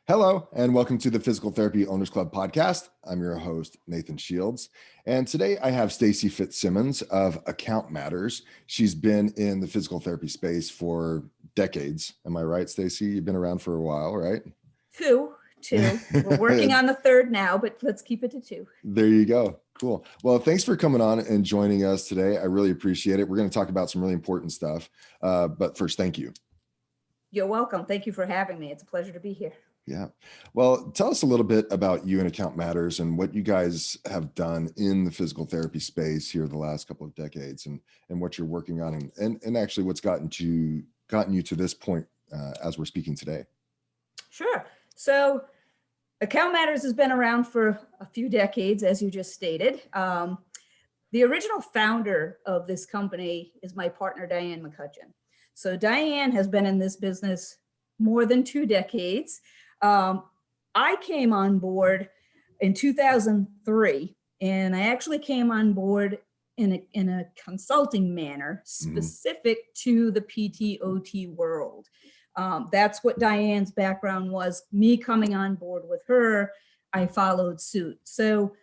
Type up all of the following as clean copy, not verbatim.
Hello, and welcome to the Physical Therapy Owners Club podcast. I'm your host, Nathan Shields. And today I have Stacey Fitzsimmons of Account Matters. She's been in the physical therapy space for decades. Am I right, Stacey? You've been around for a while, right? Two. We're working on the third now, but let's keep it to two. There you go. Cool. Well, thanks for coming on and joining us today. I really appreciate it. We're going to talk about some really important stuff. But first, thank you. You're welcome. Thank you for having me. It's a pleasure to be here. Yeah. Well, tell us a little bit about you and Account Matters and what you guys have done in the physical therapy space here the last couple of decades and what you're working on and actually what's gotten you to this point as we're speaking today. Sure. So Account Matters has been around for a few decades, as you just stated. The original founder of this company is my partner, Diane McCutcheon. So Diane has been in this business more than 2 decades. I came on board in 2003, and I actually came on board in a consulting manner specific to the PT/OT world. That's what Diane's background was. Me coming on board with her, I followed suit. So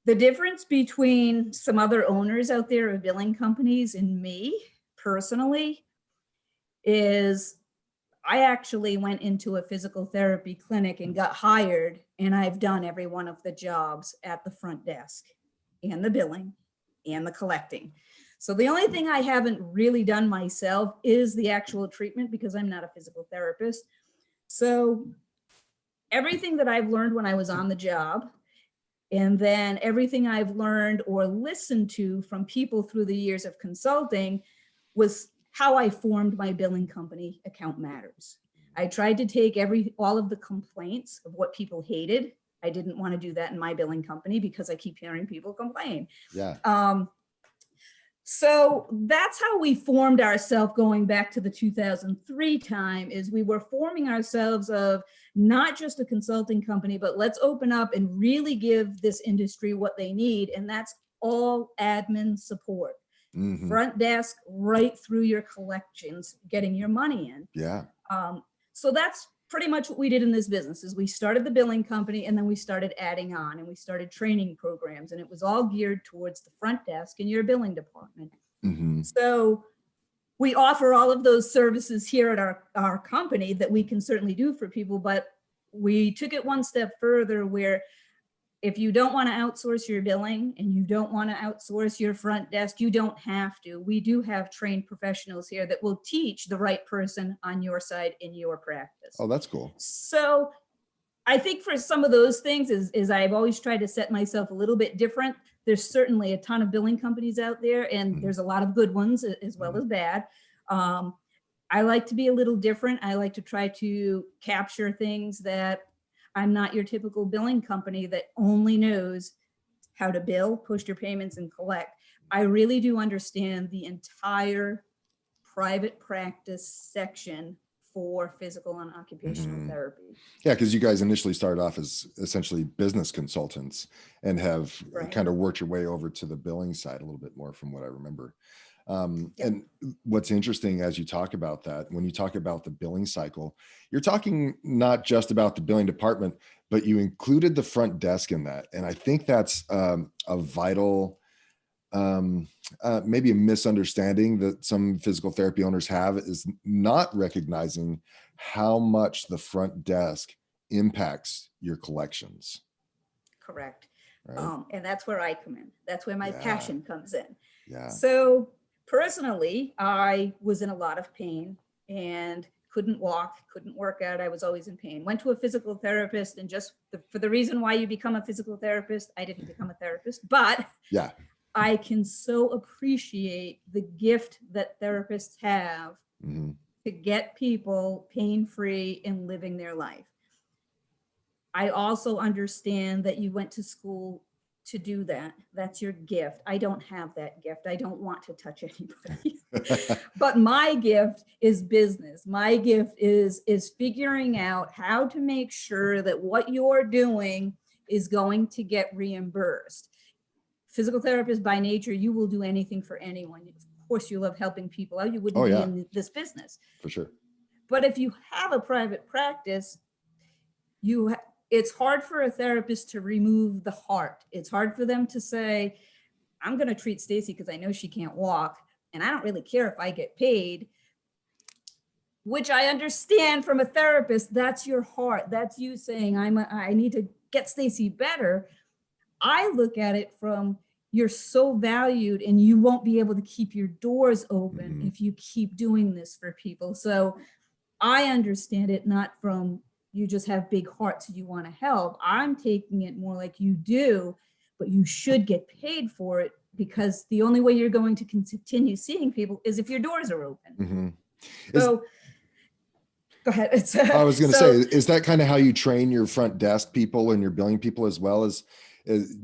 the difference between some other owners out there of billing companies and me personally is I actually went into a physical therapy clinic and got hired, and I've done every one of the jobs at the front desk and the billing and the collecting. So the only thing I haven't really done myself is the actual treatment because I'm not a physical therapist. So everything that I've learned when I was on the job, and then everything I've learned or listened to from people through the years of consulting was how I formed my billing company, Account Matters. I tried to take all of the complaints of what people hated. I didn't want to do that in my billing company because I keep hearing people complain. Yeah. So that's how we formed ourselves going back to the 2003 time, is we were forming ourselves of not just a consulting company, but let's open up and really give this industry what they need. And that's all admin support. Mm-hmm. Front desk right through your collections, getting your money in. Yeah. So that's pretty much what we did in this business is we started the billing company and then we started adding on and we started training programs, and it was all geared towards the front desk and your billing department. Mm-hmm. So we offer all of those services here at our company that we can certainly do for people, but we took it one step further where if you don't want to outsource your billing and you don't want to outsource your front desk, you don't have to. We do have trained professionals here that will teach the right person on your side in your practice. Oh, that's cool. So I think for some of those things is I've always tried to set myself a little bit different. There's certainly a ton of billing companies out there, and there's a lot of good ones as well as bad. I like to be a little different. I like to try to capture things that I'm not your typical billing company that only knows how to bill, push your payments, and collect. I really do understand the entire private practice section for physical and occupational therapy. Yeah, because you guys initially started off as essentially business consultants and have kind of worked your way over to the billing side a little bit more from what I remember. And what's interesting as you talk about that, when you talk about the billing cycle, you're talking not just about the billing department, but you included the front desk in that. And I think that's a vital, maybe a misunderstanding that some physical therapy owners have, is not recognizing how much the front desk impacts your collections. Correct. Right? And that's where I come in. That's where my passion comes in. Yeah. So personally, I was in a lot of pain and couldn't walk, couldn't work out. I was always in pain. Went to a physical therapist, and just for the reason why you become a physical therapist, I didn't become a therapist, but I can so appreciate the gift that therapists have to get people pain-free and living their life. I also understand that you went to school to do that. That's your gift. I don't have that gift. I don't want to touch anybody. But my gift is business. My gift is figuring out how to make sure that what you're doing is going to get reimbursed. Physical therapist by nature, you will do anything for anyone. Of course, you love helping people out. You wouldn't be in this business. For sure. But if you have a private practice, it's hard for a therapist to remove the heart. It's hard for them to say, I'm going to treat Stacey because I know she can't walk, and I don't really care if I get paid, which I understand from a therapist. That's your heart. That's you saying, I need to get Stacey better. I look at it from, you're so valued and you won't be able to keep your doors open if you keep doing this for people. So I understand it not from, you just have big hearts and you want to help. I'm taking it more like, you do, but you should get paid for it, because the only way you're going to continue seeing people is if your doors are open. So go ahead. I was going to say, is that kind of how you train your front desk people and your billing people, as well as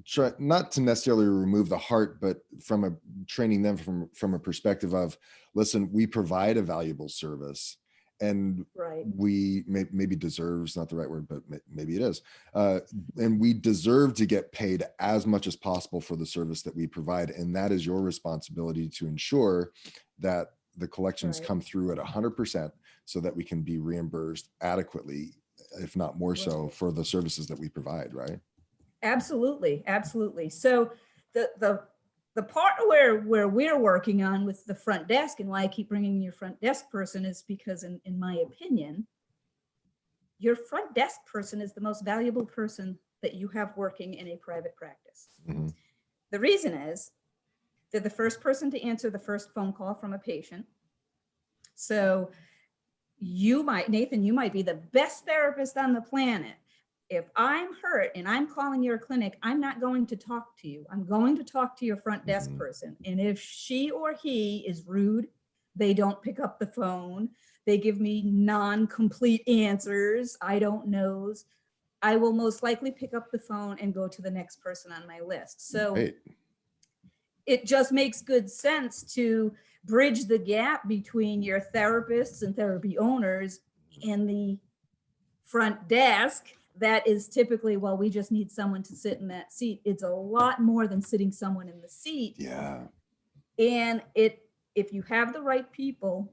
try, not to necessarily remove the heart, but from training them from a perspective of, listen, we provide a valuable service, and we maybe deserves not the right word, but maybe it is. And we deserve to get paid as much as possible for the service that we provide. And that is your responsibility to ensure that the collections come through at 100%, so that we can be reimbursed adequately, if not more so, for the services that we provide, right? Absolutely. Absolutely. So the part where we're working on with the front desk, and why I keep bringing your front desk person, is because in my opinion, your front desk person is the most valuable person that you have working in a private practice. The reason is they're the first person to answer the first phone call from a patient. So Nathan, you might be the best therapist on the planet. If I'm hurt and I'm calling your clinic, I'm not going to talk to you. I'm going to talk to your front desk person. And if she or he is rude, they don't pick up the phone, they give me non-complete answers, I don't knows, I will most likely pick up the phone and go to the next person on my list. So it just makes good sense to bridge the gap between your therapists and therapy owners and the front desk. That is typically, well, we just need someone to sit in that seat. It's a lot more than sitting someone in the seat. Yeah. And if you have the right people,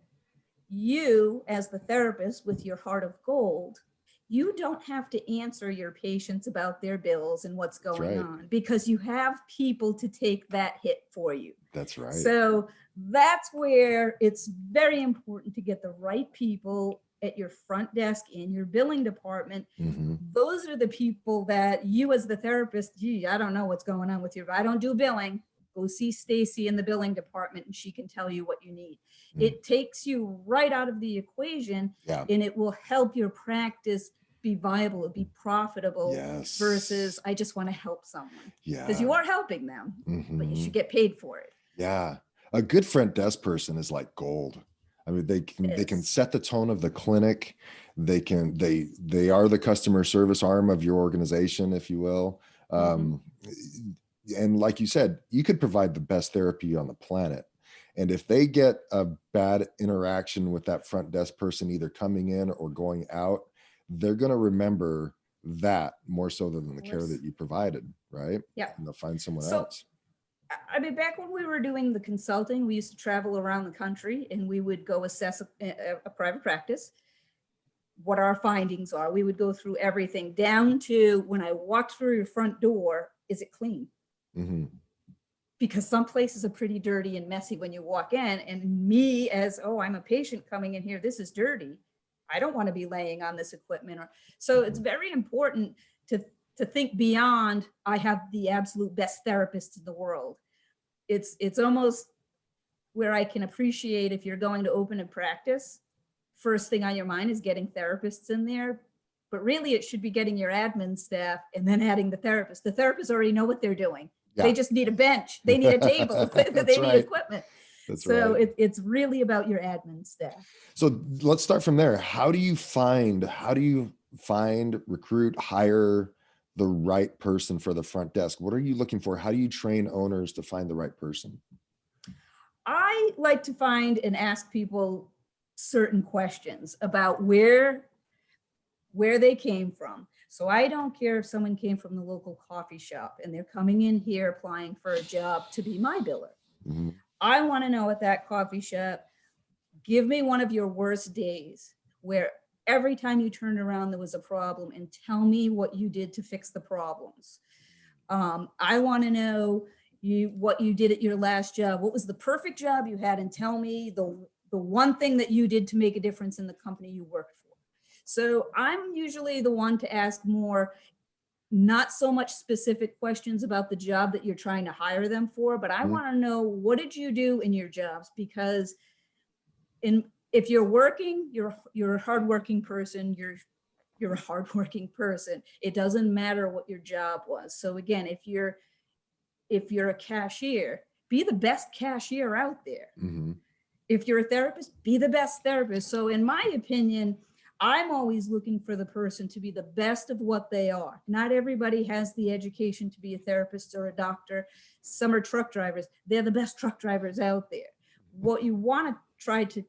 you as the therapist with your heart of gold, you don't have to answer your patients about their bills and what's going on, because you have people to take that hit for you. That's right. So that's where it's very important to get the right people at your front desk in your billing department. Those are the people that you as the therapist, gee, I don't know what's going on with you. I don't do billing. Go see Stacey in the billing department and she can tell you what you need. It takes you right out of the equation, and it will help your practice be viable, be profitable, versus I just want to help someone. Because you are helping them, but you should get paid for it. Yeah. A good front desk person is like gold. I mean, they can set the tone of the clinic. They are the customer service arm of your organization, if you will. And like you said, you could provide the best therapy on the planet. And if they get a bad interaction with that front desk person, either coming in or going out, they're going to remember that more so than the care that you provided, right? Yeah. And they'll find someone else. I mean, back when we were doing the consulting, we used to travel around the country and we would go assess a private practice, what our findings are. We would go through everything down to, when I walked through your front door, is it clean? Because some places are pretty dirty and messy when you walk in. And me as, I'm a patient coming in here, this is dirty. I don't want to be laying on this equipment. So it's very important to think beyond, I have the absolute best therapist in the world. It's almost where I can appreciate, if you're going to open a practice, first thing on your mind is getting therapists in there. But really it should be getting your admin staff and then adding the therapist. The therapists already know what they're doing. They just need a bench. They need a table. They need equipment. So it's really about your admin staff. So let's start from there. How do you find, recruit, hire the right person for the front desk? What are you looking for? How do you train owners to find the right person? I like to find and ask people certain questions about where they came from. So I don't care if someone came from the local coffee shop and they're coming in here applying for a job to be my biller. I want to know at that coffee shop, give me one of your worst days where every time you turned around, there was a problem, and tell me what you did to fix the problems. I want to know what you did at your last job. What was the perfect job you had? And tell me the one thing that you did to make a difference in the company you worked for. So I'm usually the one to ask more, not so much specific questions about the job that you're trying to hire them for, but I want to know, what did you do in your jobs? Because if you're working, you're a hardworking person, you're a hardworking person. It doesn't matter what your job was. So again, if you're a cashier, be the best cashier out there. If you're a therapist, be the best therapist. So in my opinion, I'm always looking for the person to be the best of what they are. Not everybody has the education to be a therapist or a doctor. Some are truck drivers. They're the best truck drivers out there. What you want to try to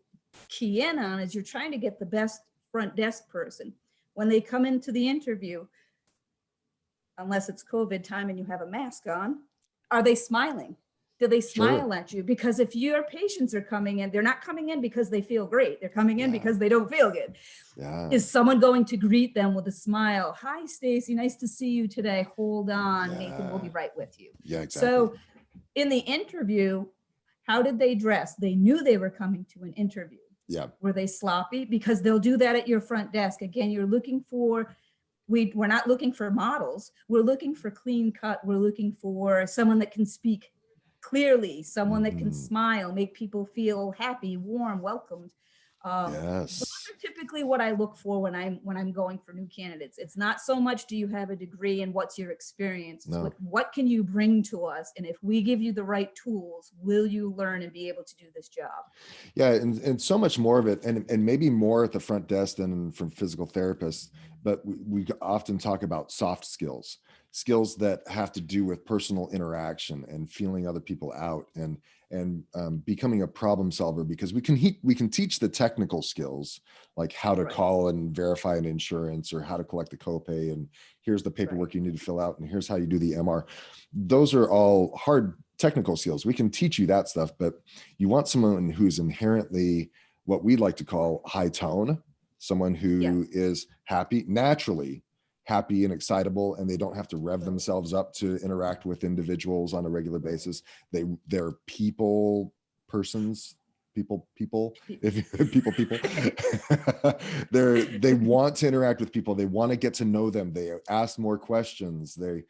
key in on is you're trying to get the best front desk person. When they come into the interview, unless it's COVID time and you have a mask on, are they smiling? Do they smile at you? Because if your patients are coming in, they're not coming in because they feel great. They're coming in because they don't feel good. Is someone going to greet them with a smile? Hi, Stacey, nice to see you today. Hold on, Nathan will be right with you. Exactly. So in the interview, how did they dress? They knew they were coming to an interview. Were they sloppy? Because they'll do that at your front desk. Again, you're looking for, we're not looking for models. We're looking for clean cut. We're looking for someone that can speak clearly, someone that can smile, make people feel happy, warm, welcomed. Those are typically what I look for when I'm going for new candidates. It's not so much, do you have a degree and what's your experience? It's what can you bring to us? And if we give you the right tools, will you learn and be able to do this job? Yeah, and so much more of it, and maybe more at the front desk than from physical therapists, but we often talk about soft skills that have to do with personal interaction and feeling other people out and becoming a problem solver, because we can teach the technical skills, like how to call and verify an insurance, or how to collect the copay, and here's the paperwork you need to fill out, and here's how you do the MR. Those are all hard technical skills. We can teach you that stuff, but you want someone who's inherently what we like to call high tone, someone who is naturally happy and excitable, and they don't have to rev themselves up to interact with individuals on a regular basis. They're people persons, people. They want to interact with people. They want to get to know them. They ask more questions. They're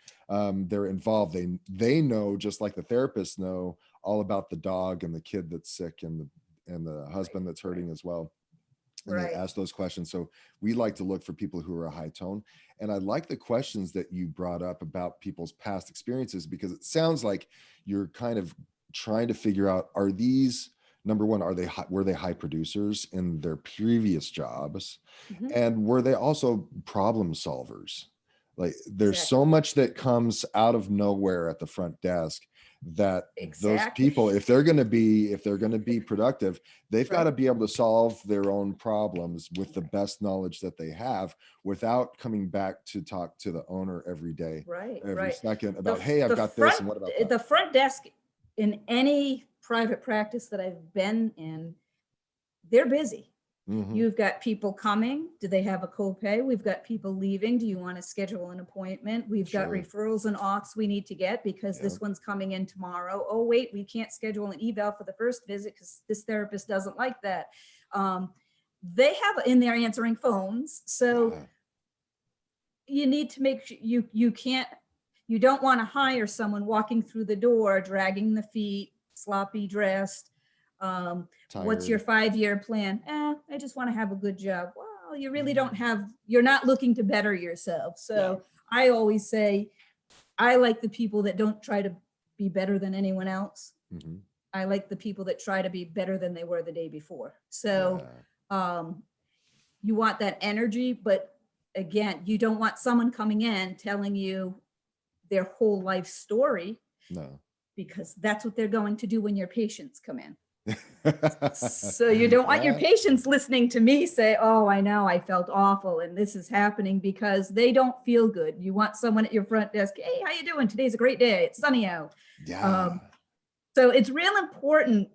involved. They know, just like the therapists know, all about the dog and the kid that's sick and the husband that's hurting as well. And they ask those questions. So we like to look for people who are high tone. And I like the questions that you brought up about people's past experiences, because it sounds like you're kind of trying to figure out, are these, number one, were they high producers in their previous jobs? And were they also problem solvers? Like, there's so much that comes out of nowhere at the front desk that those people, if they're going to be productive, they've got to be able to solve their own problems with the best knowledge that they have, without coming back to talk to the owner every day, every second about, hey, I've got this, and what about that? The front desk in any private practice that I've been in, they're busy. You've got people coming. Do they have a copay? We've got people leaving. Do you want to schedule an appointment? We've got referrals and auths we need to get, because this one's coming in tomorrow. Oh, wait, we can't schedule an eval for the first visit because this therapist doesn't like that. They have in there answering phones. So you need to make sure you don't want to hire someone walking through the door, dragging the feet, sloppy dressed. What's your 5-year plan? I just want to have a good job. Well, you really don't you're not looking to better yourself. So I always say, I like the people that don't try to be better than anyone else. I like the people that try to be better than they were the day before. So you want that energy, but again, you don't want someone coming in telling you their whole life story. Because that's what they're going to do when your patients come in. So you don't want your patients listening to me say, oh, I know, I felt awful and this is happening, because they don't feel good. You want someone at your front desk, hey, how you doing? Today's a great day. It's sunny out. So it's real important.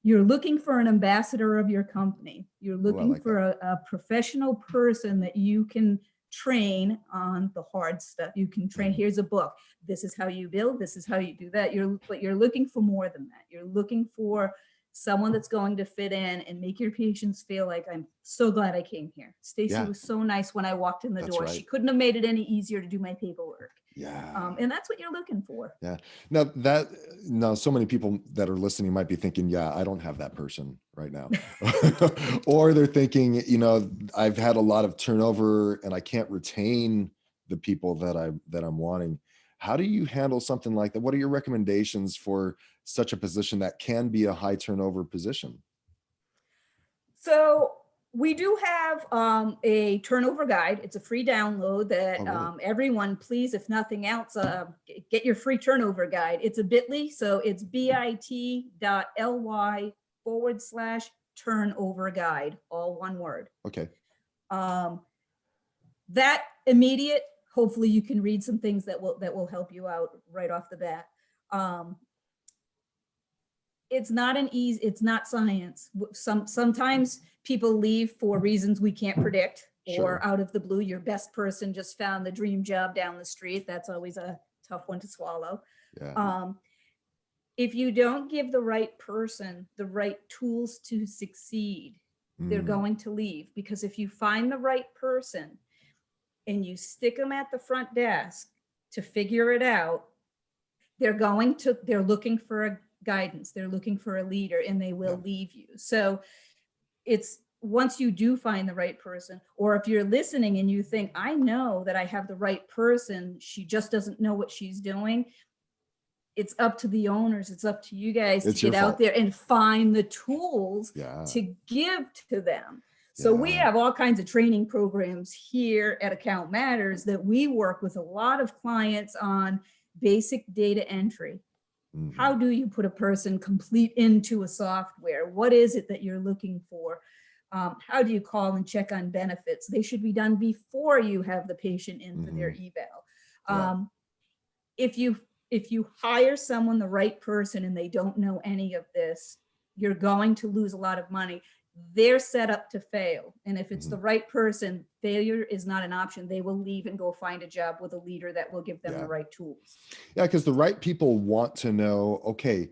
You're looking for an ambassador of your company. You're Ooh, I looking like for that. a professional person that you can train on the hard stuff. You can train, Mhm. here's a book. This is how you build, this is how you do that. But you're looking for more than that. You're looking for someone that's going to fit in and make your patients feel like, I'm so glad I came here. Stacey Yeah, was so nice when I walked in the that's door. She right. couldn't have made it any easier to do my paperwork. Yeah. And that's what you're looking for. Yeah. Now so many people that are listening might be thinking, yeah, I don't have that person right now. Or they're thinking, I've had a lot of turnover and I can't retain the people that I'm wanting. How do you handle something like that? What are your recommendations for such a position that can be a high turnover position? So we do have a turnover guide. It's a free download that Oh, really? everyone, please, if nothing else, get your free turnover guide. It's a bit.ly, so it's bit.ly/turnover guide, all one word. Okay. Um, that immediate, hopefully you can read some things that will help you out right off the bat. It's not science. Sometimes people leave for reasons we can't predict, or Sure. out of the blue, your best person just found the dream job down the street. That's always a tough one to swallow. Yeah. If you don't give the right person the right tools to succeed, they're Mm, going to leave. Because if you find the right person and you stick them at the front desk to figure it out, they're looking for a guidance, they're looking for a leader, and they will yeah. leave you. So it's, once you do find the right person, or if you're listening and you think, I know that I have the right person, she just doesn't know what she's doing, it's up to the owners, it's up to you guys to It's your get out fault. there and find the tools Yeah. to give to them. So we Yeah. have all kinds of training programs here at Account Matters that we work with a lot of clients on basic data entry. How Mhm. do you put a person complete into a software? What is it that you're looking for? How do you call and check on benefits? They should be done before you have the patient in for their Mhm. eval. Yeah. If you hire someone, the right person, and they don't know any of this, you're going to lose a lot of money. They're set up to fail. And if it's Mhm. the right person, failure is not an option. They will leave and go find a job with a leader that will give them the Yeah. right tools. Yeah, because the right people want to know, okay,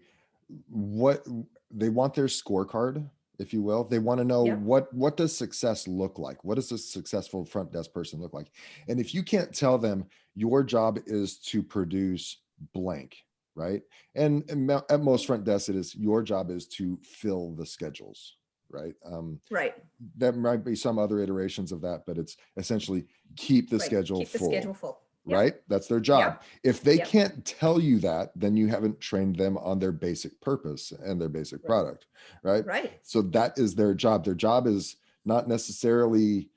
what they want their scorecard, if you will. They want to know Yep. what does success look like? What does a successful front desk person look like? And if you can't tell them your job is to produce blank, right? And at most front desks, it is your job is to fill the schedules, right? Right. There might be some other iterations of that, but it's essentially keep the Right. schedule Keep the schedule full, full. Yep. right? That's their job. Yep. If they Yep. can't tell you that, then you haven't trained them on their basic purpose and their basic Right. product, right? Right. So that is their job. Their job is not necessarily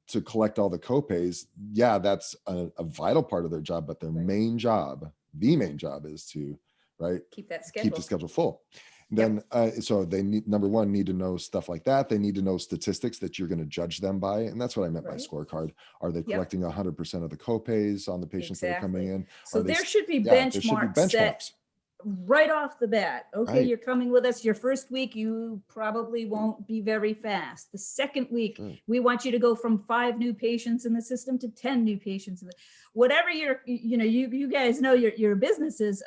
to collect all the copays. Yeah, that's a vital part of their job, but their Right. main job, the main job is to, right, Keep that keep the schedule. schedule full. Yep. Then so they need, number one, need to know stuff like that. They need to know statistics that you're going to judge them by, and that's what I meant by Right. scorecard. Are they Yep. collecting 100% of the copays on the patients that are coming Exactly. in? So Are they there should be Yeah, there should be benchmarks set benchmarks, right off the bat. Okay, right? you're coming with us. Your first week, you probably won't be very fast. The second week, Sure. we want you to go from 5 new patients in the system to 10 new patients. Whatever you guys know your businesses.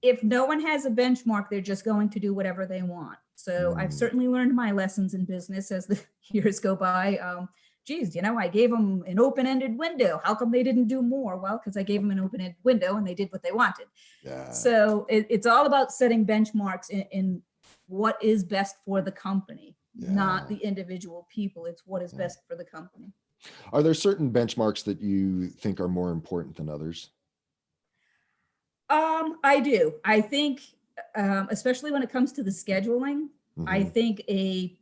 If no one has a benchmark, they're just going to do whatever they want. So I've Mm, certainly learned my lessons in business as the years go by. Geez, I gave them an open-ended window. How come they didn't do more? Well, because I gave them an open-ended window and they did what they wanted. yeah, So it's all about setting benchmarks in what is best for the company, not yeah, the individual people. It's what is yeah. best for the company. Are there certain benchmarks that you think are more important than others? I do. I think, especially when it comes to the scheduling, I Hmm. think a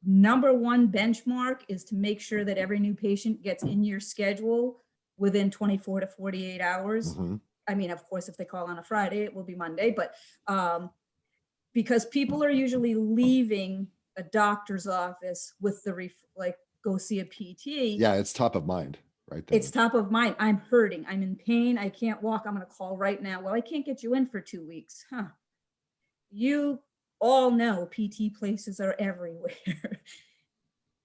number one benchmark is to make sure that every new patient gets in your schedule within 24 to 48 hours. Hmm. I mean, of course, if they call on a Friday, it will be Monday, but because people are usually leaving a doctor's office with like, go see a PT. Yeah, it's top of mind right It's then. top of mind. I'm hurting. I'm in pain. I can't walk. I'm going to call right now. Well, I can't get you in for 2 weeks. Huh. you all know PT places are everywhere.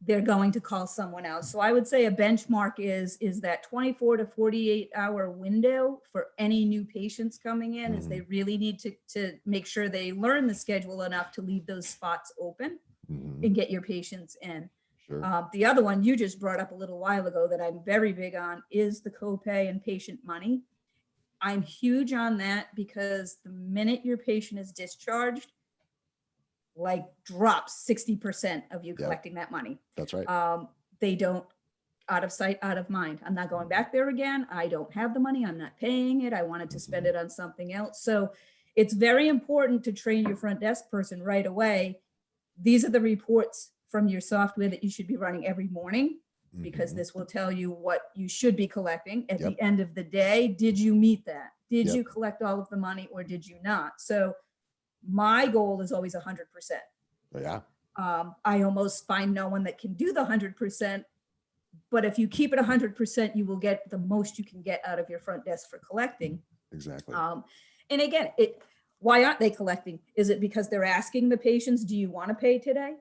They're going to call someone else. So I would say a benchmark is that 24 to 48-hour window for any new patients coming in, is they really need to make sure they learn the schedule enough to leave those spots open and get your patients in. Sure. The other one you just brought up a little while ago that I'm very big on is the copay and patient money. I'm huge on that because the minute your patient is discharged, like drops 60% of you collecting that money. That's right. They don't, out of sight, out of mind. I'm not going back there again. I don't have the money. I'm not paying it. I wanted to spend it on something else. So it's very important to train your front desk person right away. These are the reports from your software that you should be running every morning, because this will tell you what you should be collecting at the end of the day. Did you meet that? Did you collect all of the money or did you not? So my goal is always 100%. Yeah. I almost find no one that can do the 100%, but if you keep it 100%, you will get the most you can get out of your front desk for collecting. Exactly. And again, why aren't they collecting? Is it because they're asking the patients, do you want to pay today?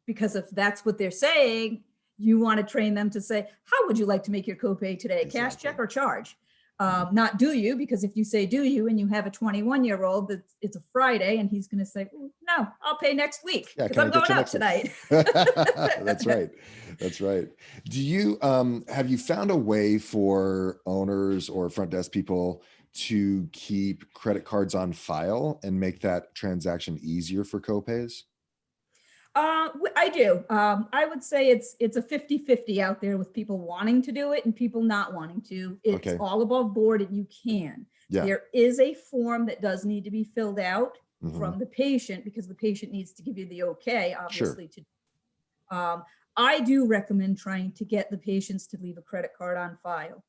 Because if that's what they're saying, you want to train them to say, how would you like to make your copay today? Cash, check, or charge? Not do you, because if you say do you and you have a 21-year-old, it's a Friday and he's going to say, no, I'll pay next week because I'm going out tonight. That's right. That's right. Do you have you found a way for owners or front desk people to keep credit cards on file and make that transaction easier for copays? I do. I would say it's a 50-50 out there with people wanting to do it and people not wanting to. It's all above board and you can. There is a form that does need to be filled out from the patient, because the patient needs to give you the okay, obviously. I do recommend trying to get the patients to leave a credit card on file.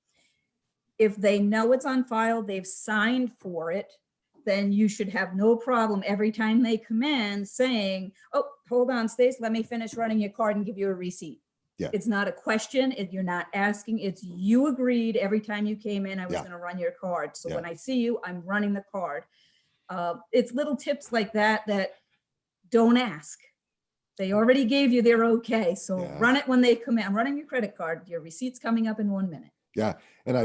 If they know it's on file, they've signed for it, then you should have no problem every time they come in saying, oh, hold on, Stacey, let me finish running your card and give you a receipt. It's not a question. You're not asking. It's you agreed every time you came in, I was going to run your card. So when I see you, I'm running the card. It's little tips like that that don't ask. They already gave you their okay. So run it when they come in. I'm running your credit card. Your receipt's coming up in 1 minute. Yeah. And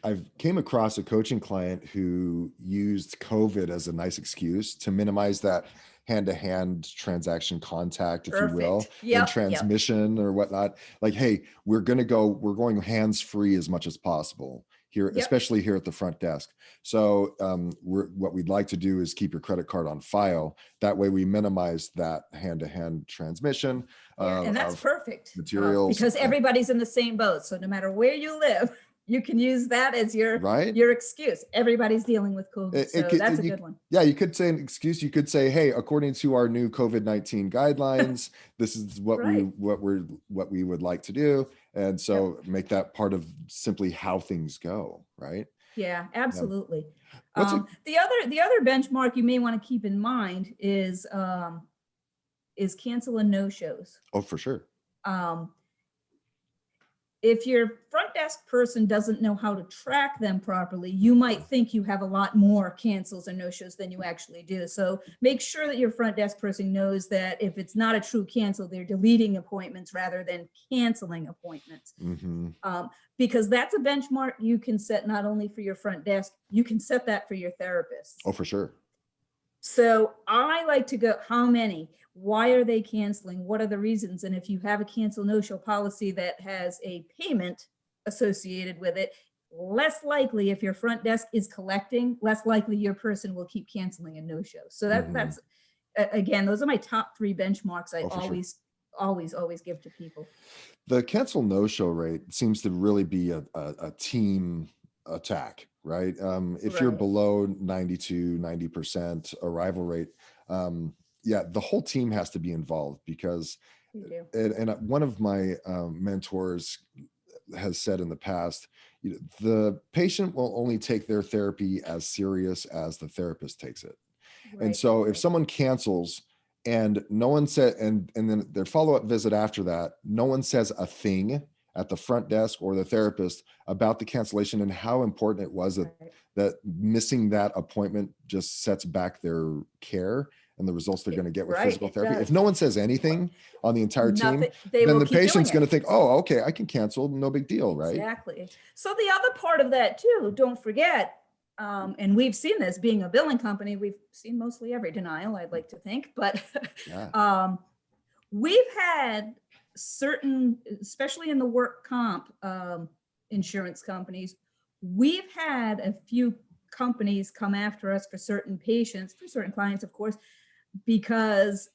I've came across a coaching client who used COVID as a nice excuse to minimize that hand-to-hand transaction contact, if you will, and transmission or whatnot. Like, hey, we're going hands-free as much as possible here, especially here at the front desk. So what we'd like to do is keep your credit card on file. That way we minimize that hand-to-hand transmission. And that's perfect. Materials. Because everybody's in the same boat. So no matter where you live, you can use that as your excuse. Everybody's dealing with COVID. That's a good one. Yeah, you could say an excuse. You could say, hey, according to our new COVID-19 guidelines, this is what we would like to do. And so make that part of simply how things go, right? Yeah, absolutely. The other benchmark you may want to keep in mind is cancel and no-shows. Oh, for sure. If your front desk person doesn't know how to track them properly, you might think you have a lot more cancels and no-shows than you actually do. So make sure that your front desk person knows that if it's not a true cancel, they're deleting appointments rather than canceling appointments. Because that's a benchmark you can set not only for your front desk, you can set that for your therapist. Oh, for sure. So I like to go, how many? Why are they canceling? What are the reasons? And if you have a cancel no-show policy that has a payment associated with it, less likely, if your front desk is collecting, less likely your person will keep canceling a no-show. So that's, again, those are my top 3 benchmarks I always give to people. The cancel no-show rate seems to really be a team attack, right? If you're below 90% arrival rate, the whole team has to be involved, because and one of my mentors has said in the past, the patient will only take their therapy as serious as the therapist takes it. And so if someone cancels and no one said, and then their follow-up visit after that, no one says a thing at the front desk or the therapist about the cancellation and how important it was that missing that appointment just sets back their care and the results they're going to get with physical therapy. If no one says anything on the entire team, then the patient's going to think, oh, okay, I can cancel, no big deal, right? Exactly. So the other part of that too, don't forget, and we've seen this being a billing company, we've seen mostly every denial, I'd like to think, but we've had certain, especially in the work comp insurance companies, we've had a few companies come after us for certain patients, for certain clients, of course, because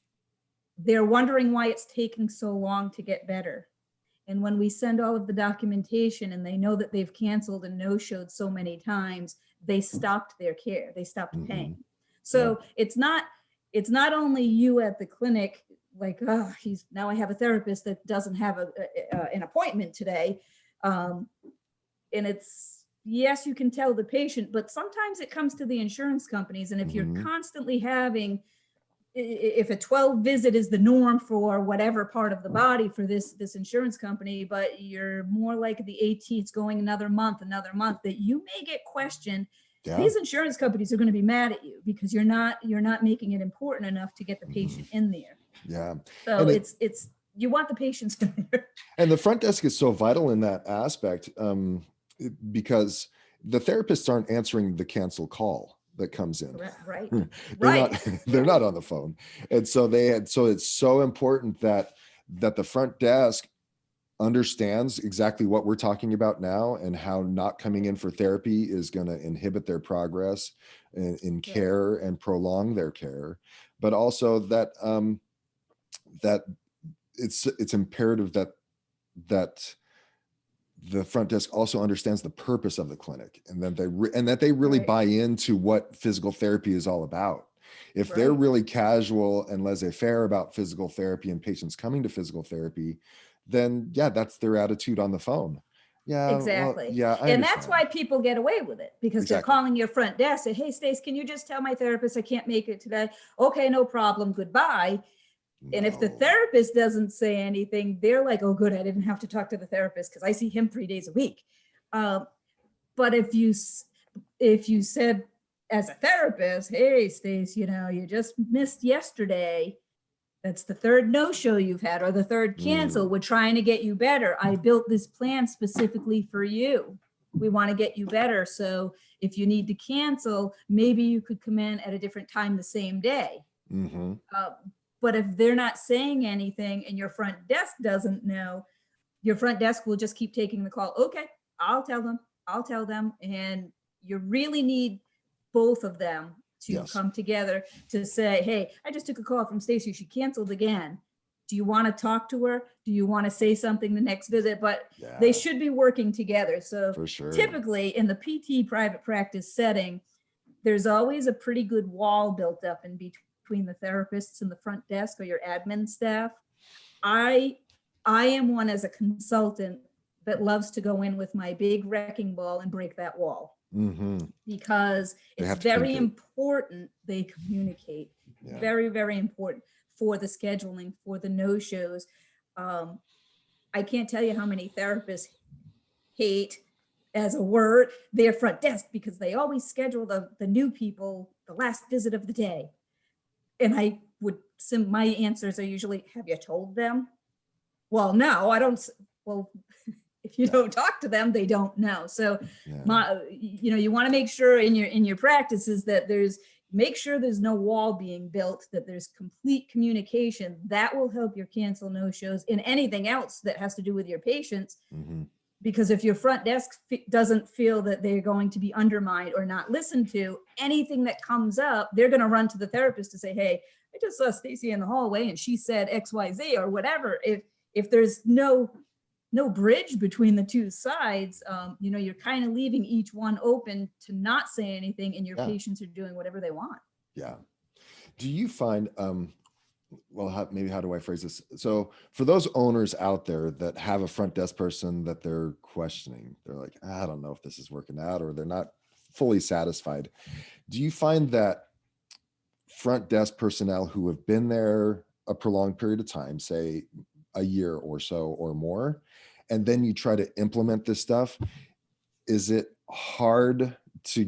they're wondering why it's taking so long to get better. And when we send all of the documentation and they know that they've canceled and no-showed so many times, they stopped their care, they stopped paying. So it's not only you at the clinic, like, oh, now I have a therapist that doesn't have an appointment today. And it's, yes, you can tell the patient, but sometimes it comes to the insurance companies. And if you're constantly having, if a 12 visit is the norm for whatever part of the body for this insurance company, but you're more like the 18th going another month, that you may get questioned. These insurance companies are going to be mad at you because you're not making it important enough to get the patient in there. So it's you want the patients in there. And the front desk is so vital in that aspect because the therapists aren't answering the cancel call that comes in. Right. They're not on the phone. And so it's so important that the front desk understands exactly what we're talking about now and how not coming in for therapy is going to inhibit their progress in care and prolong their care, but also that that it's imperative that the front desk also understands the purpose of the clinic and that they really buy into what physical therapy is all about. If they're really casual and laissez-faire about physical therapy and patients coming to physical therapy, then that's their attitude on the phone. Exactly. And that's why people get away with it, because they're calling your front desk, say, hey, Stacey, can you just tell my therapist I can't make it today? Okay, no problem, goodbye. And if the therapist doesn't say anything, they're like, oh, good, I didn't have to talk to the therapist because I see him 3 days a week. But if you said as a therapist, hey, Stacey, you just missed yesterday. That's the third no-show you've had or the third cancel. We're trying to get you better. I built this plan specifically for you. We want to get you better. So if you need to cancel, maybe you could come in at a different time the same day. But if they're not saying anything and your front desk doesn't know, your front desk will just keep taking the call. Okay, I'll tell them. And you really need both of them to come together to say, hey, I just took a call from Stacey. She canceled again. Do you want to talk to her? Do you want to say something the next visit? But they should be working together. So typically in the PT private practice setting, there's always a pretty good wall built up in between the therapists and the front desk or your admin staff. I am one as a consultant that loves to go in with my big wrecking ball and break that wall. Because it's very important they communicate. Very, very important for the scheduling, for the no-shows. I can't tell you how many therapists hate, as a word, their front desk because they always schedule the new people the last visit of the day. And my answers are usually, have you told them? Well, no, I don't. Well, if you don't talk to them, they don't know. So, you want to make sure in your practices that make sure there's no wall being built, that there's complete communication. That will help your cancel no-shows and anything else that has to do with your patients. Because if your front desk doesn't feel that they're going to be undermined or not listened to, anything that comes up, they're going to run to the therapist to say, hey, I just saw Stacey in the hallway and she said XYZ or whatever. If there's no bridge between the two sides, you're kind of leaving each one open to not say anything, and your patients are doing whatever they want. Do you find, how do I phrase this? So for those owners out there that have a front desk person that they're questioning, they're like, I don't know if this is working out, or they're not fully satisfied. Do you find that front desk personnel who have been there a prolonged period of time, say a year or so or more, and then you try to implement this stuff, is it hard to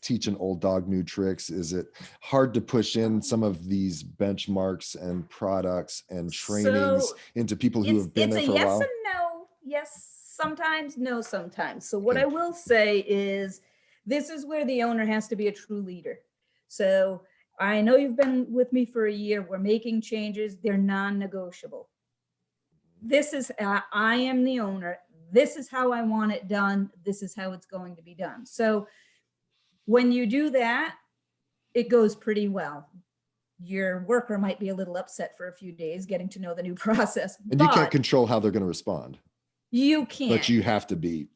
teach an old dog new tricks? Is it hard to push in some of these benchmarks and products and trainings So into people who have been it's there a for a yes while? and no. Yes, sometimes, no, sometimes. So what Okay. I will say is this is where the owner has to be a true leader. So I know you've been with me for a year. We're making changes. They're non-negotiable. This is, I am the owner. This is how I want it done. This is how it's going to be done. So when you do that, it goes pretty well. Your worker might be a little upset for a few days getting to know the new process, And you can't but control how they're going to respond, you but can't. you have to be.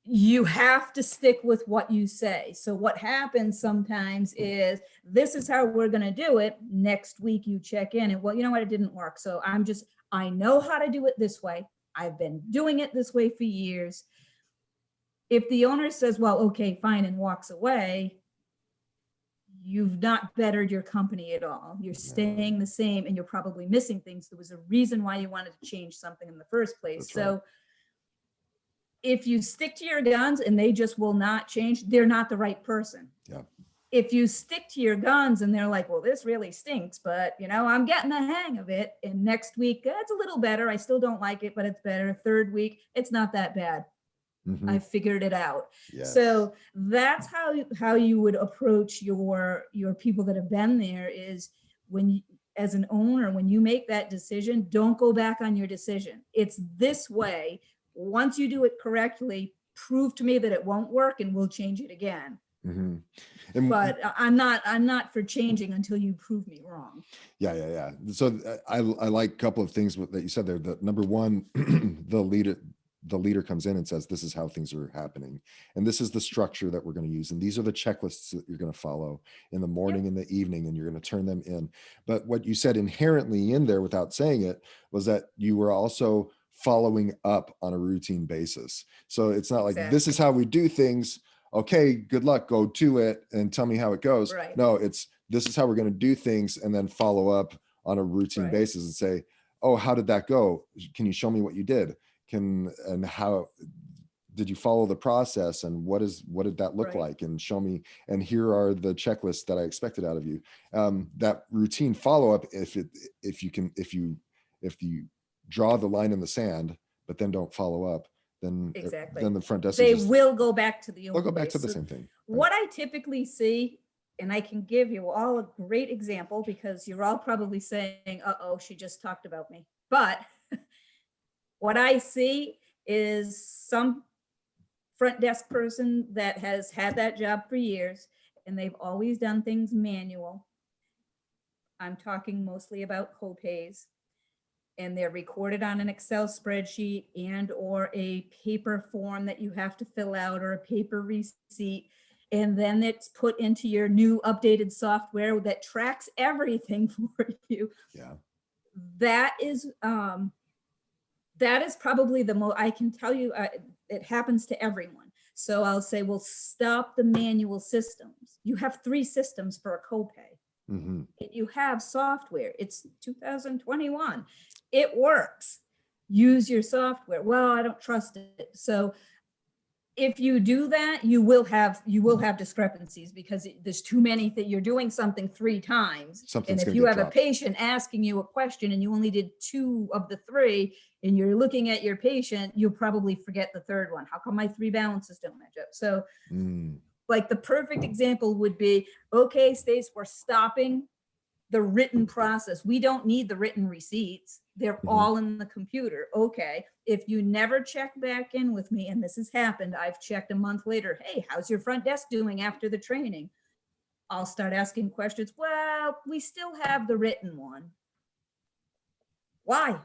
You have to stick with what you say. So what happens sometimes is this is how we're going to do it. Next week you check in and, well, you know what, it didn't work. So I know how to do it this way. I've been doing it this way for years. If the owner says, well, okay, fine, and walks away, you've not bettered your company at all. You're staying the same and you're probably missing things. There was a reason why you wanted to change something in the first place. That's So right. if you stick to your guns and they just will not change, they're not the right person. Yeah. If you stick to your guns and they're like, well, this really stinks, but I'm getting the hang of it. And next week, it's a little better. I still don't like it, but it's better. Third week, it's not that bad. Mm-hmm. I figured it out. Yes. So that's how you would approach your people that have been there is as an owner, when you make that decision, don't go back on your decision. It's this way. Once you do it correctly, prove to me that it won't work and we'll change it again. Mm-hmm. But I'm not for changing until you prove me wrong. Yeah. So I like a couple of things that you said there. The number one, the leader comes in and says, this is how things are happening. And this is the structure that we're going to use. And these are the checklists that you're going to follow in the morning and the evening, and you're going to turn them in. But what you said inherently in there without saying it was that you were also following up on a routine basis. So it's not like, this is how we do things. Okay, good luck, go to it and tell me how it goes. Right. No, this is how we're going to do things, and then follow up on a routine basis and say, oh, how did that go? Can you show me what you did? And how did you follow the process, and what did that look like, and show me, and here are the checklists that I expected out of you. That routine follow-up, if you draw the line in the sand but then don't follow up, then the front desk will go back to the old they'll go back ways. to the same thing. What I typically see, and I can give you all a great example because you're all probably saying, uh-oh, she just talked about me. But what I see is some front desk person that has had that job for years and they've always done things manual. I'm talking mostly about copays. And they're recorded on an Excel spreadsheet and or a paper form that you have to fill out, or a paper receipt. And then it's put into your new updated software that tracks everything for you. Yeah. That is probably the most, I can tell you, it happens to everyone. So I'll say, well, stop the manual systems. You have 3 systems for a copay. Mm-hmm. You have software. It's 2021. It works. Use your software. Well, I don't trust it. So if you do that, you will have discrepancies because there's too many that you're doing something 3 times. And if you have a patient asking you a question and you only did 2 of the 3 and you're looking at your patient, you'll probably forget the 3rd one. How come my 3 balances don't match up? So like the perfect example would be, okay, Stacey, we're stopping the written process. We don't need the written receipts. They're all in the computer. Okay, if you never check back in with me, and this has happened, I've checked a month later, hey, how's your front desk doing after the training? I'll start asking questions. Well, we still have the written one. Why?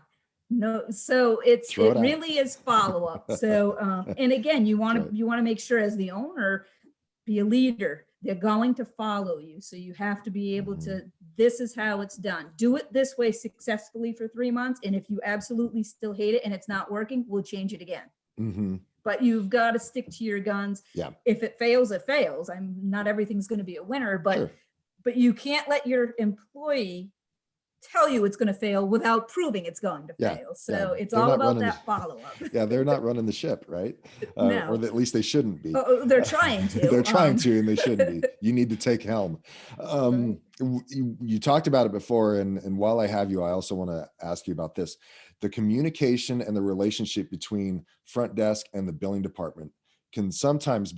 No, so it really is follow-up. So, and again, you want to make sure as the owner, be a leader. They're going to follow you. So you have to be able to, this is how it's done. Do it this way successfully for 3 months. And if you absolutely still hate it and it's not working, we'll change it again. Mm-hmm. But you've got to stick to your guns. Yeah. If it fails, it fails. Not everything's going to be a winner, but you can't let your employee tell you it's going to fail without proving it's going to fail. So it's they're all not about running that follow-up. yeah, they're not running the ship, right? No. Or at least they shouldn't be. They're trying to. They're trying to, and they shouldn't be. You need to take helm. Right. You talked about it before, and while I have you, I also want to ask you about this. The communication and the relationship between front desk and the billing department can sometimes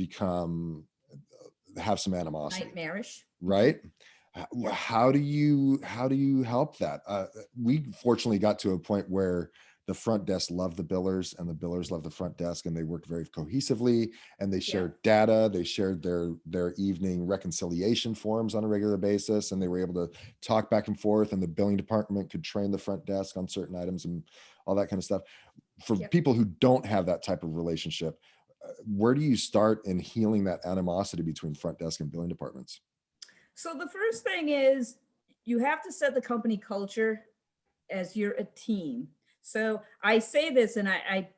have some animosity. Nightmarish. Right? How do you help that? We fortunately got to a point where the front desk loved the billers and the billers loved the front desk, and they worked very cohesively, and they shared data. They shared their evening reconciliation forums on a regular basis, and they were able to talk back and forth, and the billing department could train the front desk on certain items and all that kind of stuff. For people who don't have that type of relationship, where do you start in healing that animosity between front desk and billing departments? So the first thing is you have to set the company culture as you're a team. So I say this, and I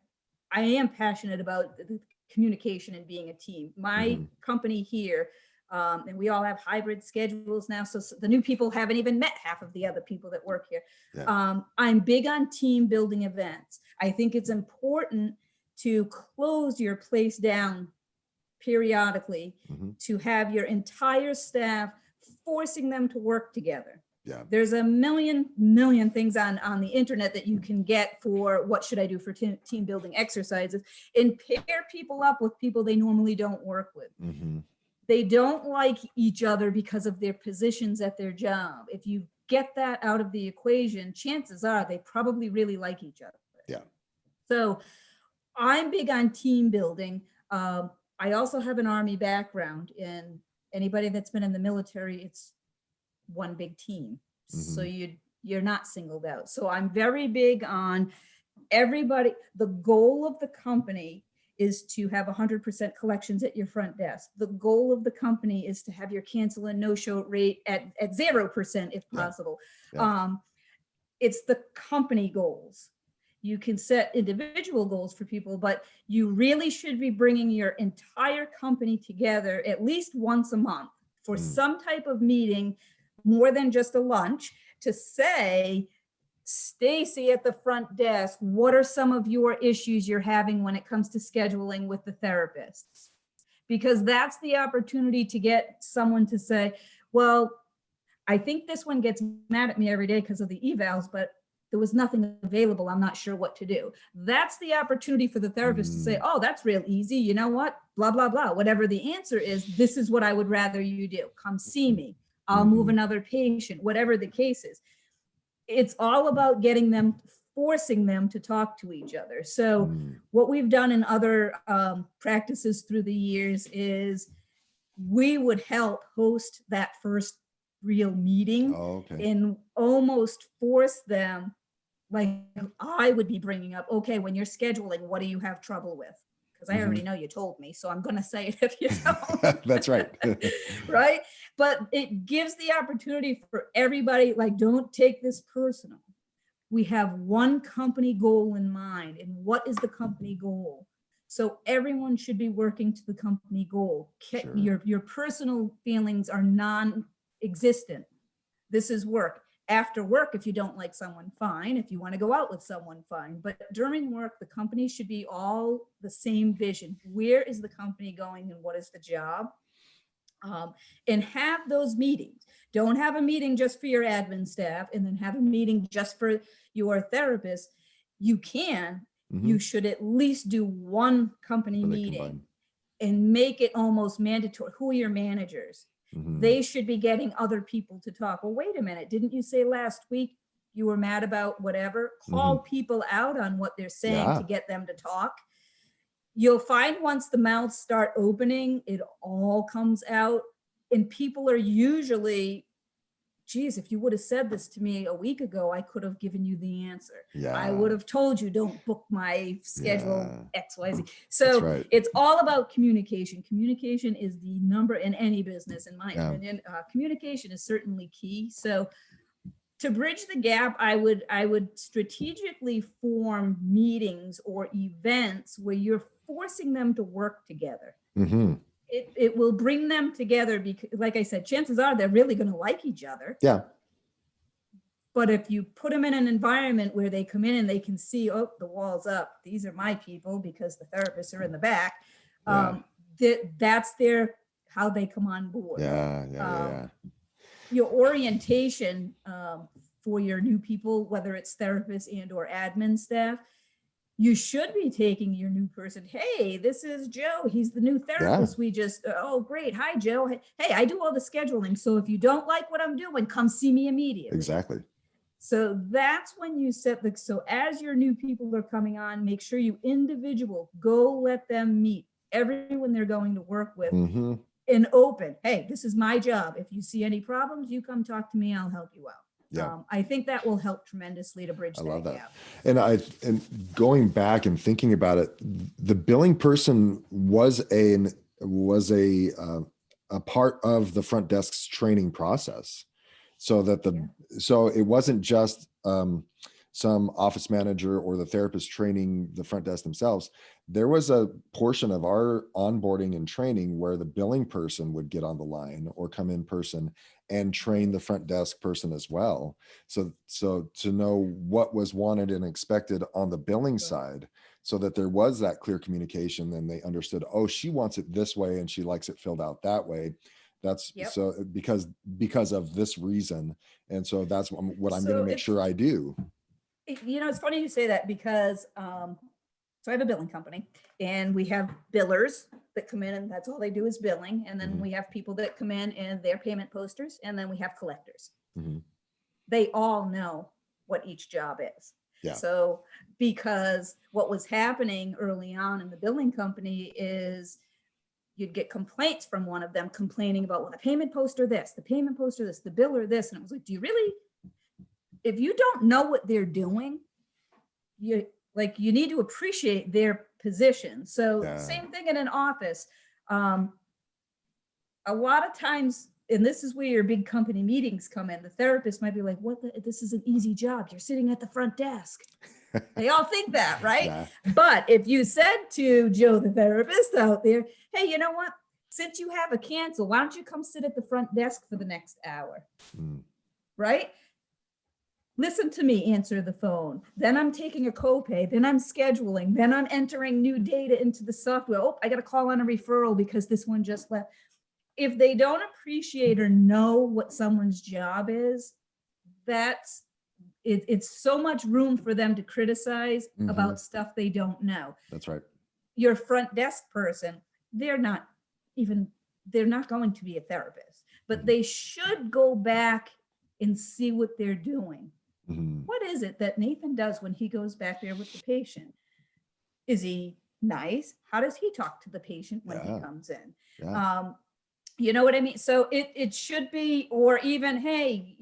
am passionate about the communication and being a team. My company here, and we all have hybrid schedules now, so the new people haven't even met half of the other people that work here. I'm big on team building events. I think it's important to close your place down periodically, to have your entire staff forcing them to work together. There's a million things on the internet that you can get for what should I do for team building exercises, and pair people up with people they normally don't work with. They don't like each other because of their positions at their job. If you get that out of the equation, chances are they probably really like each other. So I'm big on team building. I also have an Army background, and anybody that's been in the military, it's one big team. So you're not singled out. So I'm very big on everybody. The goal of the company is to have 100% collections at your front desk. The goal of the company is to have your cancel and no-show rate at 0% if possible. It's the company goals. You can set individual goals for people, but you really should be bringing your entire company together at least once a month for some type of meeting, more than just a lunch, to say, Stacey at the front desk, what are some of your issues you're having when it comes to scheduling with the therapists? Because that's the opportunity to get someone to say, well, I think this one gets mad at me every day because of the evals, but there was nothing available. I'm not sure what to do. That's the opportunity for the therapist to say, oh, that's real easy. You know what? Blah, blah, blah. Whatever the answer is, this is what I would rather you do. Come see me. I'll move another patient, whatever the case is. It's all about getting them, forcing them to talk to each other. So what we've done in other practices through the years is we would help host that first real meeting and almost force them, like I would be bringing up, okay, when you're scheduling, what do you have trouble with? Because I already know you told me, so I'm going to say it if you don't. That's right. Right? But it gives the opportunity for everybody, like, don't take this personal. We have one company goal in mind. And what is the company goal? So everyone should be working to the company goal. Your personal feelings are non-existent. This is work. After work, if you don't like someone, fine. If you want to go out with someone, fine. But during work, the company should be all the same vision. Where is the company going and what is the job? And have those meetings. Don't have a meeting just for your admin staff and then have a meeting just for your therapist. You can. You should at least do one company meeting and make it almost mandatory. Who are your managers? They should be getting other people to talk. Well, wait a minute. Didn't you say last week you were mad about whatever? Call people out on what they're saying to get them to talk. You'll find once the mouths start opening, it all comes out. And people are usually, geez, if you would have said this to me a week ago, I could have given you the answer. I would have told you, don't book my schedule XYZ. So it's all about communication. Communication is the number in any business, in my opinion. Communication is certainly key. So to bridge the gap, I would strategically form meetings or events where you're forcing them to work together. It will bring them together because, like I said, chances are they're really going to like each other. But if you put them in an environment where they come in and they can see, oh, the wall's up, these are my people because the therapists are in the back. That's how they come on board. Your orientation for your new people, whether it's therapists and or admin staff, you should be taking your new person. Hey, this is Joe. He's the new therapist. We just, oh, great. Hi, Joe. Hey, I do all the scheduling. So if you don't like what I'm doing, come see me immediately. Exactly. So that's when you set so as your new people are coming on, make sure you go let them meet everyone they're going to work with in open. Hey, this is my job. If you see any problems, you come talk to me. I'll help you out. I think that will help tremendously to bridge that gap. And going back and thinking about it, the billing person was a part of the front desk's training process, so that so it wasn't just some office manager or the therapist training the front desk themselves. There was a portion of our onboarding and training where the billing person would get on the line or come in person and train the front desk person as well. So to know what was wanted and expected on the billing side, so that there was that clear communication and they understood, oh, she wants it this way and she likes it filled out that way. That's so because of this reason. And so that's what I'm going to make sure I do. It's funny you say that because so I have a billing company and we have billers that come in and that's all they do is billing. And then we have people that come in and they're payment posters. And then we have collectors. They all know what each job is. So because what was happening early on in the billing company is you'd get complaints from one of them complaining about, well, the payment poster this, the payment poster this, the biller this. And it was like, do you really, if you don't know what they're doing, you need to appreciate their position. So same thing in an office. A lot of times, and this is where your big company meetings come in, the therapist might be like, this is an easy job. You're sitting at the front desk. They all think that, right? But if you said to Joe, the therapist out there, hey, you know what? Since you have a cancel, why don't you come sit at the front desk for the next hour? Right? Listen to me, answer the phone. Then I'm taking a copay. Then I'm scheduling. Then I'm entering new data into the software. Oh, I got to call on a referral because this one just left. If they don't appreciate or know what someone's job is, it's so much room for them to criticize about stuff they don't know. That's right. Your front desk person, they're not going to be a therapist, but they should go back and see what they're doing. What is it that Nathan does when he goes back there with the patient? Is he nice? How does he talk to the patient when he comes in? You know what I mean? So it should be, or even, hey,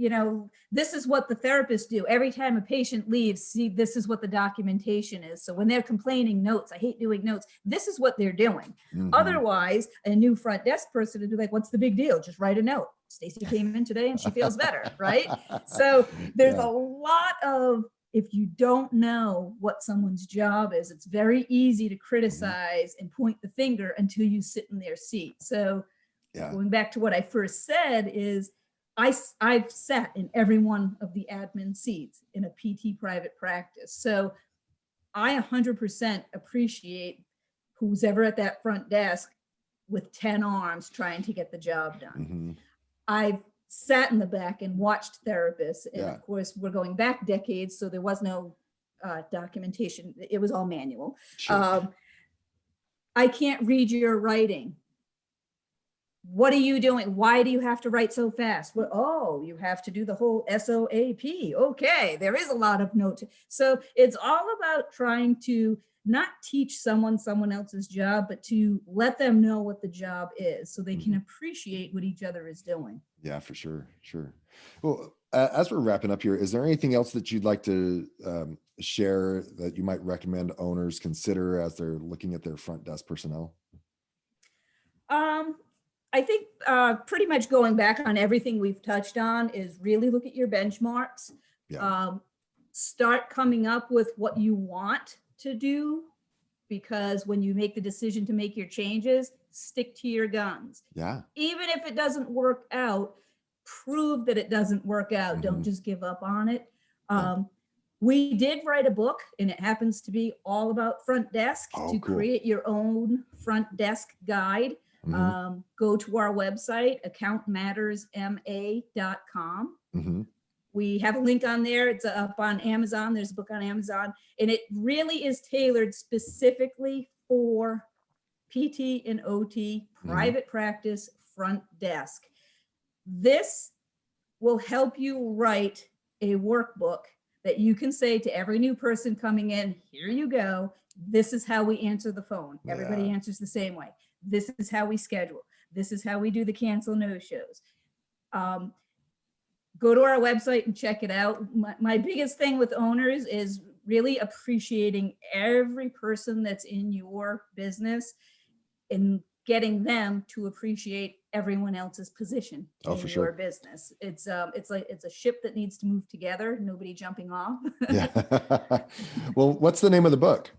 this is what the therapists do. Every time a patient leaves, see, this is what the documentation is. So when they're complaining notes, I hate doing notes. This is what they're doing. Otherwise, a new front desk person would be like, what's the big deal? Just write a note. Stacey came in today and she feels better, right? So there's a lot of, if you don't know what someone's job is, it's very easy to criticize and point the finger until you sit in their seat. So going back to what I first said is I've sat in every one of the admin seats in a PT private practice. So I 100% appreciate who's ever at that front desk with 10 arms trying to get the job done. I've sat in the back and watched therapists. And of course, we're going back decades, so there was no documentation. It was all manual. I can't read your writing. What are you doing? Why do you have to write so fast? Well, oh, you have to do the whole SOAP. Okay, there is a lot of notes. So it's all about trying to not teach someone else's job, but to let them know what the job is so they can appreciate what each other is doing. Yeah, for sure. Well, as we're wrapping up here, is there anything else that you'd like to share that you might recommend owners consider as they're looking at their front desk personnel? I think pretty much going back on everything we've touched on is really look at your benchmarks. Start coming up with what you want to do, because when you make the decision to make your changes, stick to your guns. Even if it doesn't work out, prove that it doesn't work out. Don't Mhm. just give up on it. Yeah. We did write a book, and it happens to be all about front desk, Oh, to cool. create your own front desk guide. Mhm. Go to our website, accountmattersma.com. Mhm. We have a link on there. It's up on Amazon. There's a book on Amazon, and it really is tailored specifically for PT and OT, Mhm. private practice, front desk. This will help you write a workbook that you can say to every new person coming in, here you go. This is how we answer the phone. Everybody Yeah. answers the same way. This is how we schedule. This is how we do the cancel no shows. Go to our website and check it out. My biggest thing with owners is really appreciating every person that's in your business and getting them to appreciate everyone else's position Oh, in for your sure. business. It's like it's a ship that needs to move together, nobody jumping off. Yeah. Well, what's the name of the book?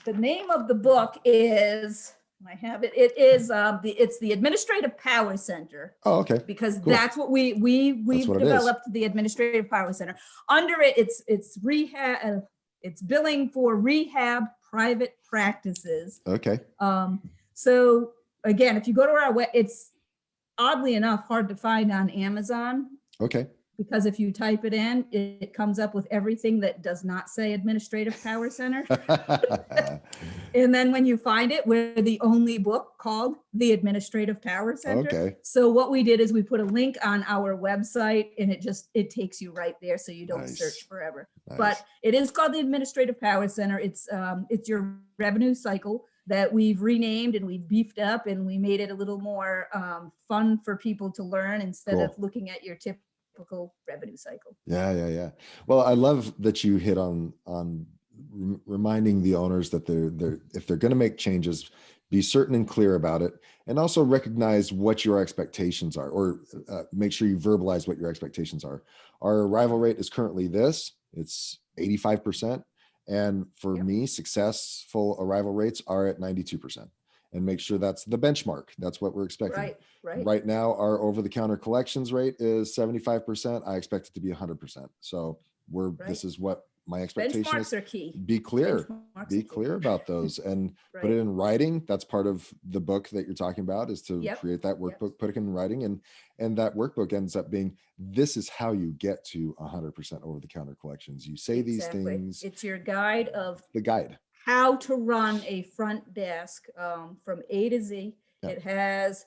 The name of the book is, I have it. It is it's the Administrative Power Center, Oh, okay. because Cool. that's what we've That's what it is. developed, the Administrative Power Center. Under it, it's rehab, it's billing for rehab private practices. Okay. So again, if you go to our web, it's oddly enough hard to find on Amazon, Okay. because if you type it in, it comes up with everything that does not say Administrative Power Center. And then when you find it, we're the only book called The Administrative Power Center. Okay. So what we did is we put a link on our website, and it takes you right there, so you don't Nice. search forever. Nice. But it is called the Administrative Power Center. It's your revenue cycle that we've renamed and we've beefed up, and we made it a little more fun for people to learn, instead of Cool. looking at your typical revenue cycle. Yeah, yeah, yeah. Well, I love that you hit on reminding the owners that they're if they're going to make changes, be certain and clear about it, and also recognize what your expectations are, or make sure you verbalize what your expectations are. Our arrival rate is currently this. It's 85%, and for Yep. me, successful arrival rates are at 92%. And make sure that's the benchmark. That's what we're expecting. Right, right. Right now, our over-the-counter collections rate is 75%. I expect it to be 100%. So this is what my expectation is. Benchmarks are key. Be clear. Benchmarks Be are key. clear about those and put Right. it in writing. That's part of the book that you're talking about, is to Yep. create that workbook, put it in writing, and that workbook ends up being, this is how you get to 100% over-the-counter collections. You say these Exactly. things. It's your guide of The guide. how to run a front desk from A to Z. Yeah. It has,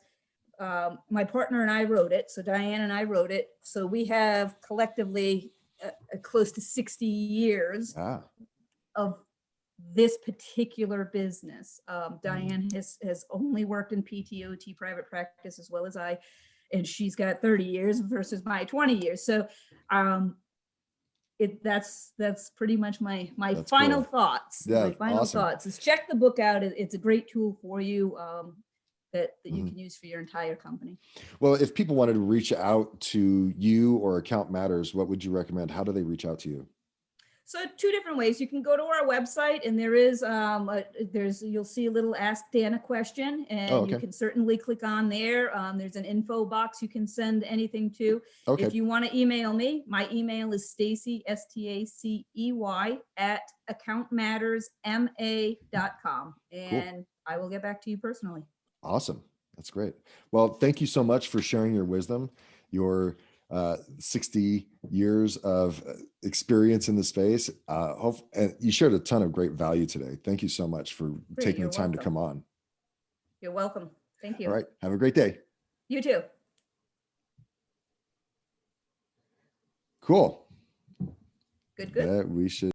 my partner and I wrote it. So Diane and I wrote it. So we have collectively close to 60 years of this particular business. Diane has only worked in PTOT private practice as well as I, and she's got 30 years versus my 20 years. So that's pretty much my That's final cool. thoughts. Yeah, My final awesome. thoughts is check the book out. It's a great tool for you that you can use for your entire company. Well, if people wanted to reach out to you or Account Matters, what would you recommend? How do they reach out to you? So 2 different ways. You can go to our website, and there is you'll see a little Ask Dan a question, and you can certainly click on there. There's an info box you can send anything to. Okay. If you want to email me, my email is Stacey, Stacey at accountmattersma.com, and I will get back to you personally. Awesome. That's great. Well, thank you so much for sharing your wisdom, your 60 years of experience in the space. And you shared a ton of great value today. Thank you so much for taking the time to come on. You're welcome. Thank you. All right. Have a great day. You too. Cool. Good. We should.